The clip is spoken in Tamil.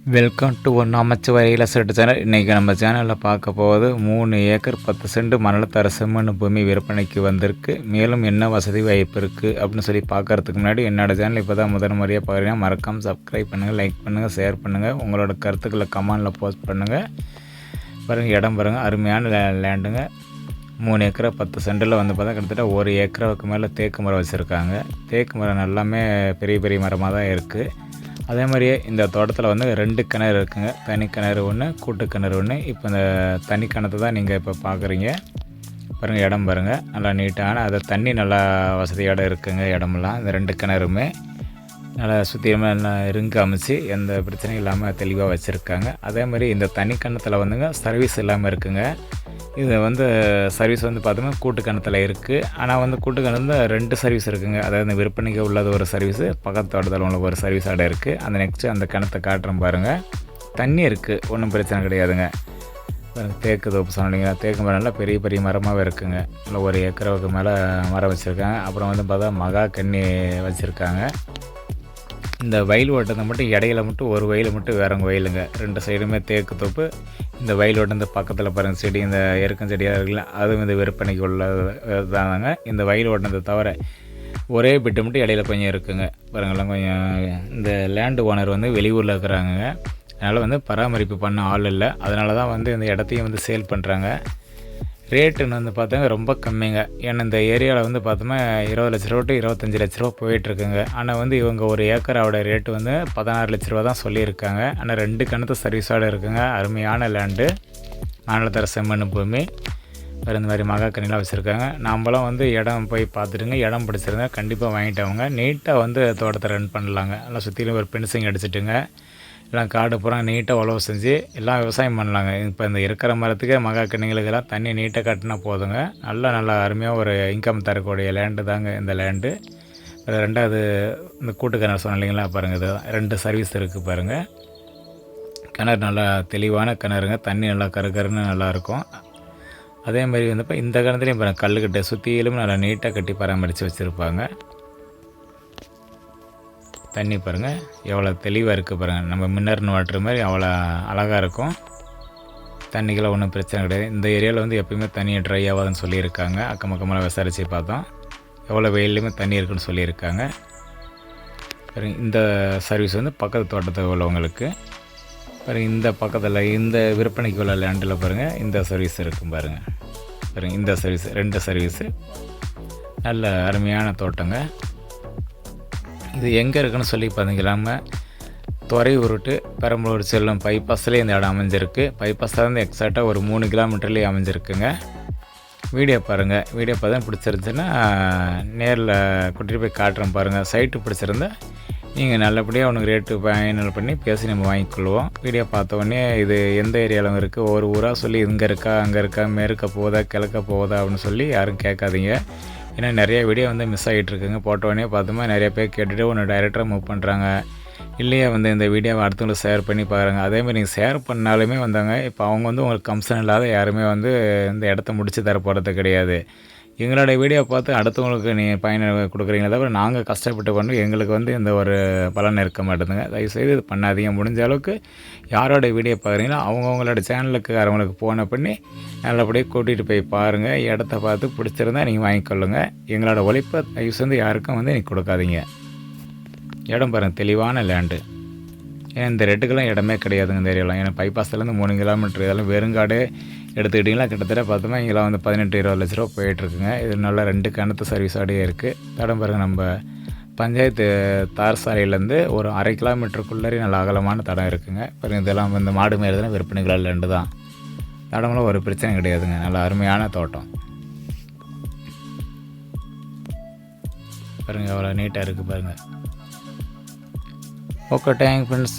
வெல்கம் டு ஒன் அமைச்சர் இலசட்டு சேனல். இன்றைக்கி நம்ம சேனலில் பார்க்க போவது 3 ஏக்கர் 10 சென்ட் மணல்தர செம்மண் பூமி விற்பனைக்கு வந்திருக்கு. மேலும் என்ன வசதி வாய்ப்பு இருக்குது அப்படின்னு சொல்லி பார்க்குறதுக்கு முன்னாடி என்னோடய சேனல் இப்போ தான் முதல் முறையாக பார்க்குறீங்கன்னா மறக்காமல் சப்ஸ்கிரைப் பண்ணுங்கள், லைக் பண்ணுங்கள், ஷேர் பண்ணுங்கள், உங்களோட கருத்துக்களை கமெண்டில் போஸ்ட் பண்ணுங்கள். பாருங்கள், இடம் பாருங்கள், அருமையான லேண்டுங்க. 3 ஏக்கரை 10 சென்டில் வந்து பார்த்தா கிட்டத்தட்ட 1 ஏக்கராவுக்கு மேலே தேக்கு மரம் வச்சுருக்காங்க. தேக்கு மரம் எல்லாமே பெரிய பெரிய மரமாக தான் இருக்குது. அதே மாதிரியே இந்த தோட்டத்தில் வந்து 2 கிணறு இருக்குங்க. தனி கிணறு ஒன்று, கூட்டு கிணறு ஒன்று. இப்போ இந்த தனி கிணத்தை தான் நீங்கள் இப்போ பார்க்குறீங்க. பாருங்கள், இடம் பாருங்கள், நல்லா நீட்டான அதை தண்ணி நல்லா வசதியோடு இருக்குங்க. இடமெல்லாம் இந்த 2 கிணறுமே நல்லா சுற்றியமாக நல்லா இருங்க அமைச்சு எந்த பிரச்சனையும் இல்லாமல் தெளிவாக வச்சுருக்காங்க. அதே மாதிரி இந்த தனி கிணத்துல வந்துங்க சர்வீஸ் இல்லாமல் இருக்குங்க. இது வந்து சர்வீஸ் வந்து பார்த்தோம்னா கூட்டு கிணத்துல இருக்குது. ஆனால் வந்து கூட்டு கிணத்துல 2 சர்வீஸ் இருக்குங்க. அதாவது இந்த விற்பனைக்கு உள்ளது ஒரு சர்வீஸு, பக்கத்து தோட்டத்தில் உள்ள ஒரு சர்வீஸ் ஆடை இருக்குது. அந்த நெக்ஸ்ட்டு அந்த கிணத்தை காட்டுறோம் பாருங்கள். தண்ணி இருக்குது, ஒன்றும் பிரச்சனை கிடையாதுங்க. தேக்கு தோப்பு சொன்னீங்கன்னா தேக்கு மரம் நல்லா பெரிய பெரிய மரமாகவே இருக்குங்க. நல்லா 1 ஏக்கராவுக்கு மேலே மரம் வச்சுருக்காங்க. அப்புறம் வந்து பார்த்தா மகா கன்னி வச்சுருக்காங்க. இந்த வயல் ஓட்டத்தை மட்டும் இடையில மட்டும் ஒரு வயல் மட்டும் வேறங்க வயலுங்க. 2 சைடுமே தேக்கு தோப்பு. இந்த வயல் ஓட்டம் பக்கத்தில் பாருங்கள் செடி, இந்த எருக்கம் செடியாக இருக்குல்ல, அதுவும் இந்த விற்பனைக்கு உள்ளதாங்க. இந்த வயல் ஓட்டத்தை தவிர ஒரே பிட்டு மட்டும் இடையில கொஞ்சம் இருக்குங்க. பாருங்கள்லாம் கொஞ்சம் இந்த லேண்டு ஓனர் வந்து வெளியூரில் இருக்கிறாங்க. அதனால் வந்து பராமரிப்பு பண்ண ஆள் இல்லை. அதனால தான் வந்து இந்த இடத்தையும் வந்து சேல் பண்ணுறாங்க. ரேட்டுன்னு வந்து பார்த்தோங்க ரொம்ப கம்மிங்க. ஏன்னா இந்த ஏரியாவில் வந்து பார்த்தோம்னா 20 லட்ச ரூபா டு 25 லட்ச ரூபா போயிட்டுருக்குங்க. ஆனால் வந்து இவங்க 1 ஏக்கரோட ரேட்டு வந்து 16 லட்ச ரூபா தான் சொல்லியிருக்காங்க. ஆனால் 2 கிணத்து சர்வீஸோடு இருக்குங்க. அருமையான லேண்டு, மணல்தர செம்மண் பூமி. வேறு இந்த மாதிரி மகா கனிலாம் வச்சுருக்காங்க. நம்மளாம் வந்து இடம் போய் பார்த்துட்டுங்க, இடம் பிடிச்சிருந்தா கண்டிப்பாக வாங்கிட்டவங்க நீட்டாக வந்து தோட்டத்தை ரன் பண்ணலாங்க. நல்லா சுற்றிலும் ஒரு பென்சிங் அடிச்சுட்டுங்க, எல்லாம் காடு பூரா நீட்டாக உழவு செஞ்சு எல்லாம் விவசாயம் பண்ணலாங்க. இப்போ இந்த இருக்கிற மரத்துக்கு மகா கன்னிகளுக்கெல்லாம் தண்ணி நீட்டாக கட்டினா போதுங்க. நல்லா அருமையாக ஒரு இன்கம் தரக்கூடிய லேண்டு தாங்க இந்த லேண்டு. 2வது இந்த கூட்டு கிணறு சொன்ன இல்லைங்களா, பாருங்கள், இது 2 சர்வீஸ் இருக்குது பாருங்கள். கிணறு நல்லா தெளிவான கிணறுங்க. தண்ணி நல்லா கருன்னு நல்லாயிருக்கும். அதே மாதிரி வந்து இப்போ இந்த கிணத்துலையும் பாருங்கள், கல்லுக்கட்டை சுற்றிலும் நல்லா நீட்டாக கட்டி பராமரித்து வச்சுருப்பாங்க. தண்ணி பாருங்கள் எவ்வளோ தெளிவாக இருக்குது பாருங்கள். நம்ம மினரல் வாட்டர் மாதிரி அவ்வளோ அழகாக இருக்கும். தண்ணிக்கெல்லாம் ஒன்றும் பிரச்சனை கிடையாது. இந்த ஏரியாவில் வந்து எப்பயுமே தண்ணி ட்ரை ஆகாதுன்னு சொல்லியிருக்காங்க. அக்கம் பக்கமெல்லாம் விசாரித்து பார்த்தோம், எவ்வளோ வெயிலையுமே தண்ணி இருக்குன்னு சொல்லியிருக்காங்க. பாருங்கள், இந்த சர்வீஸ் வந்து பக்கத்து தோட்டத்தில் உள்ளவங்களுக்கு. பாருங்கள், இந்த பக்கத்தில் இந்த விற்பனைக்கு உள்ள லேண்டில் பாருங்கள் இந்த சர்வீஸ் இருக்கும் பாருங்கள். பாருங்கள், இந்த சர்வீஸ் 2 சர்வீஸு. நல்ல அருமையான தோட்டங்க. இது எங்கே இருக்குன்னு சொல்லி பார்த்தீங்களாம துறையூருட்டு பெரம்பலூர் செல்லும் பைபாஸ்லேயே இந்த இடம் அமைஞ்சிருக்கு. பைபாஸ்லேருந்து எக்ஸாக்டாக ஒரு 3 கிலோமீட்டர்லேயே அமைஞ்சிருக்குங்க. வீடியோ பாருங்கள். வீடியோ பார்த்தா பிடிச்சிருந்துச்சுன்னா நேரில் கூட்டிகிட்டு போய் காட்டுறோம் பாருங்கள். சைட்டு பிடிச்சிருந்தா நீங்கள் நல்லபடியாக உனக்கு ரேட்டு ஃபைனல் பண்ணி பேசி நம்ம வாங்கிக்கொள்வோம். வீடியோ பார்த்தோடனே இது எந்த ஏரியாவில் இருக்குது, ஒரு ஊராக சொல்லி இங்கே இருக்கா அங்கே இருக்கா, மேற்க போகுதா கிழக்க போகுதா அப்படின்னு சொல்லி யாரும் கேட்காதீங்க. ஏன்னா நிறைய வீடியோ வந்து மிஸ் ஆகிட்டுருக்குங்க. போட்டோடனே பார்த்தோமா நிறைய பேர் கேட்டுகிட்டு ஒன்று டைரெக்டாக மூவ் பண்ணுறாங்க. இல்லையா வந்து இந்த வீடியோவை அடுத்தவங்களுக்கு ஷேர் பண்ணி பாருங்கள். அதேமாதிரி நீங்கள் ஷேர் பண்ணாலுமே வந்தாங்க இப்போ அவங்க வந்து உங்களுக்கு கம்சன் இல்லாத யாருமே வந்து இந்த இடத்த முடித்து தர போகிறது கிடையாது. எங்களோட வீடியோ பார்த்து அடுத்தவங்களுக்கு நீங்கள் பயனை கொடுக்குறீங்களே தவிர நாங்கள் கஷ்டப்பட்டு பண்ணி எங்களுக்கு வந்து இந்த ஒரு பலன் இருக்க மாட்டேங்குதுங்க. தயவுசெய்து இது பண்ணாதீங்க. முடிஞ்ச அளவுக்கு யாரோட வீடியோ பார்க்குறீங்களோ அவங்கவுங்களோட சேனலுக்கு அவங்களுக்கு ஃபோனை பண்ணி நல்லபடியாக கூட்டிகிட்டு போய் பாருங்கள். இடத்த பார்த்து பிடிச்சிருந்தா நீங்கள் வாங்கிக்கொள்ளுங்க. எங்களோட உழைப்பை தயவுசெய்து யாருக்கும் வந்து நீங்கள் கொடுக்காதீங்க. இடம் பாருங்கள், தெளிவான லேண்டு. ஏன்னா இந்த ரெட்டுக்கெல்லாம் இடமே கிடையாதுங்க இந்த ஏரியாவில். ஏன்னா பைபாஸ்லேருந்து 3 கிலோமீட்டர் இதெல்லாம் வெறுங்காடு எடுத்துக்கிட்டிங்களா கிட்டத்தட்ட பார்த்தோம்னா இங்கெல்லாம் வந்து 18-20 லட்ச ரூபா போயிட்டுருக்குங்க. இது நல்லா 2 கிணத்து சர்வீஸோடையே இருக்குது. தடம் பாருங்கள், நம்ம பஞ்சாயத்து தார் சாலையிலேருந்து ஒரு 1/2 கிலோமீட்டருக்குள்ளே நல்ல அகலமான தடம் இருக்குங்க. பாருங்கள், இதெல்லாம் இந்த மாடு மேலே விற்பனைகளால் 2 தான். தடமெல்லாம் ஒரு பிரச்சனை கிடையாதுங்க. நல்ல அருமையான தோட்டம் பாருங்கள், எவ்வளோ நீட்டாக இருக்குது பாருங்கள். Okay, thank friends.